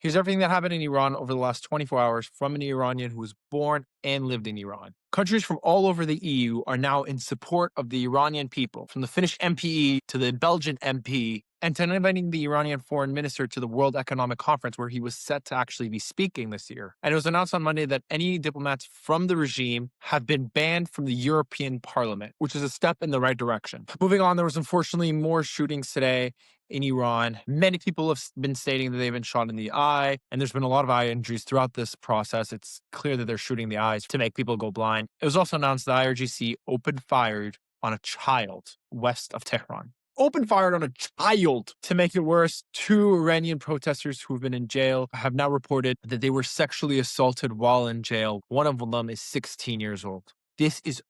Here's everything that happened in Iran over the last 24 hours from an Iranian who was born and lived in Iran. Countries from all over the EU are now in support of the Iranian people, from the Finnish MPE to the Belgian MP, and to inviting the Iranian foreign minister to the World Economic Conference where he was set to actually be speaking this year. And it was announced on Monday that any diplomats from the regime have been banned from the European Parliament, which is a step in the right direction. Moving on, there was unfortunately more shootings today in Iran. Many people have been stating that they've been shot in the eye, and there's been a lot of eye injuries throughout this process. It's clear that they're shooting the eyes to make people go blind. It was also announced the IRGC opened fire on a child west of Tehran. Open fired on a child. To make it worse, two Iranian protesters who have been in jail have now reported that they were sexually assaulted while in jail. One of them is 16 years old. This is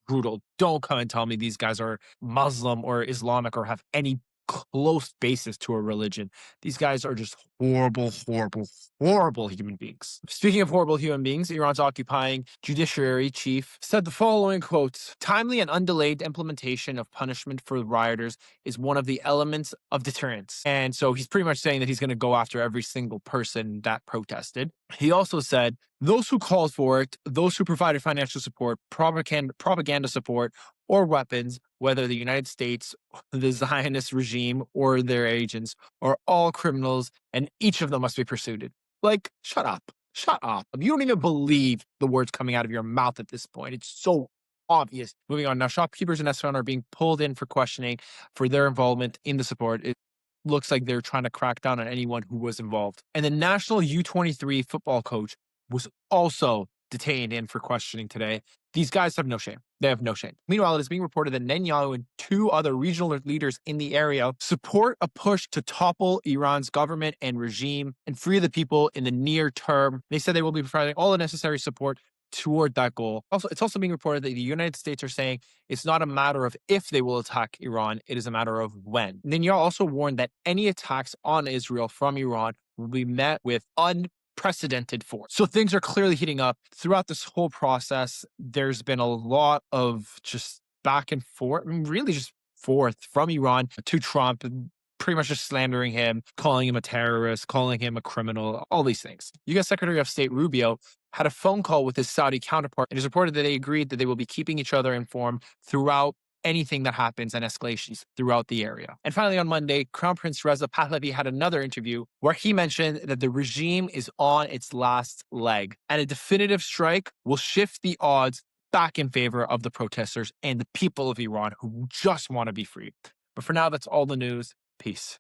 brutal. Don't come and tell me these guys are Muslim or Islamic or have any close basis to a religion. These guys are just horrible, horrible, horrible human beings. Speaking of horrible human beings, Iran's occupying judiciary chief said the following quote: timely and undelayed implementation of punishment for rioters is one of the elements of deterrence. And so he's pretty much saying that he's going to go after every single person that protested. He also said those who called for it, those who provided financial support, propaganda support, or weapons, whether the United States, the Zionist regime, or their agents, are all criminals, and each of them must be pursued. Like, shut up. Shut up. You don't even believe the words coming out of your mouth at this point. It's so obvious. Moving on. Now, shopkeepers in Isfahan are being pulled in for questioning for their involvement in the support. It looks like they're trying to crack down on anyone who was involved. And the national U23 football coach was also detained in for questioning today. These guys have no shame. They have no shame. Meanwhile, it is being reported that Netanyahu and two other regional leaders in the area support a push to topple Iran's government and regime and free the people in the near term. They said they will be providing all the necessary support toward that goal. Also, it's also being reported that the United States are saying it's not a matter of if they will attack Iran, it is a matter of when. Netanyahu also warned that any attacks on Israel from Iran will be met with unprecedented force. So things are clearly heating up. Throughout this whole process, there's been a lot of just back and forth, really just forth from Iran to Trump, pretty much just slandering him, calling him a terrorist, calling him a criminal, all these things. U.S. Secretary of State Rubio had a phone call with his Saudi counterpart. It is reported that they agreed that they will be keeping each other informed throughout anything that happens and escalations throughout the area. And finally, on Monday, Crown Prince Reza Pahlavi had another interview where he mentioned that the regime is on its last leg and a definitive strike will shift the odds back in favor of the protesters and the people of Iran who just want to be free. But for now, that's all the news. Peace.